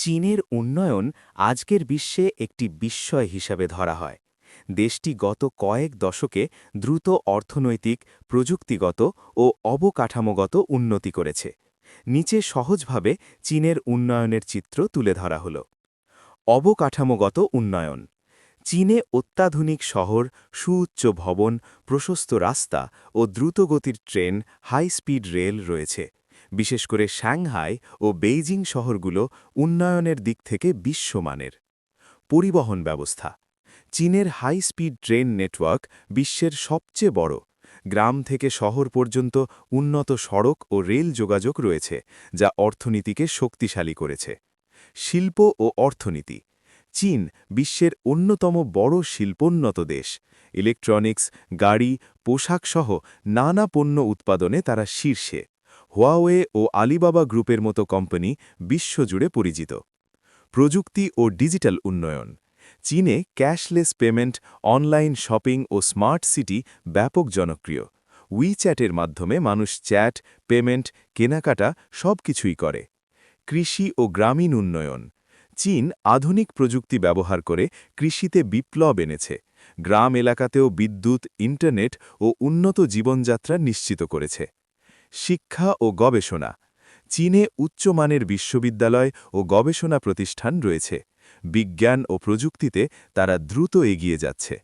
চীনের উন্নয়ন আজকের বিশ্বে একটি বিস্ময় হিসাবে ধরা হয়। দেশটি গত কয়েক দশকে দ্রুত অর্থনৈতিক, প্রযুক্তিগত ও অবকাঠামোগত উন্নতি করেছে। নিচে সহজভাবে চীনের উন্নয়নের চিত্র তুলে ধরা হল। অবকাঠামোগত উন্নয়ন। চীনে অত্যাধুনিক শহর, সুউচ্চ ভবন, প্রশস্ত রাস্তা ও দ্রুতগতির ট্রেন, হাই স্পিড রেল রয়েছে। বিশেষ করে সাংহাই ও বেইজিং শহরগুলো উন্নয়নের দিক থেকে বিশ্বমানের। পরিবহন ব্যবস্থা। চীনের হাই স্পিড ট্রেন নেটওয়ার্ক বিশ্বের সবচেয়ে বড়। গ্রাম থেকে শহর পর্যন্ত উন্নত সড়ক ও রেল যোগাযোগ রয়েছে, যা অর্থনীতিকে শক্তিশালী করেছে। শিল্প ও অর্থনীতি। চীন বিশ্বের অন্যতম বড় শিল্পোন্নত দেশ। ইলেকট্রনিক্স, গাড়ি, পোশাক সহ নানা পণ্য উৎপাদনে তারা শীর্ষে। হুয়াওয়ে ও আলিবাবা গ্রুপের মতো কোম্পানি বিশ্বজুড়ে পরিচিত। প্রযুক্তি ও ডিজিটাল উন্নয়ন। চীনে ক্যাশলেস পেমেন্ট, অনলাইন শপিং ও স্মার্ট সিটি ব্যাপক জনপ্রিয়। উইচ্যাটের মাধ্যমে মানুষ চ্যাট, পেমেন্ট, কেনাকাটা সবকিছুই করে। কৃষি ও গ্রামীণ উন্নয়ন। চীন আধুনিক প্রযুক্তি ব্যবহার করে কৃষিতে বিপ্লব এনেছে। গ্রাম এলাকাতেও বিদ্যুৎ, ইন্টারনেট ও উন্নত জীবনযাত্রা নিশ্চিত করেছে। শিক্ষা ও গবেষণা। চীনে উচ্চমানের বিশ্ববিদ্যালয় ও গবেষণা প্রতিষ্ঠান রয়েছে। বিজ্ঞান ও প্রযুক্তিতে তারা দ্রুত এগিয়ে যাচ্ছে।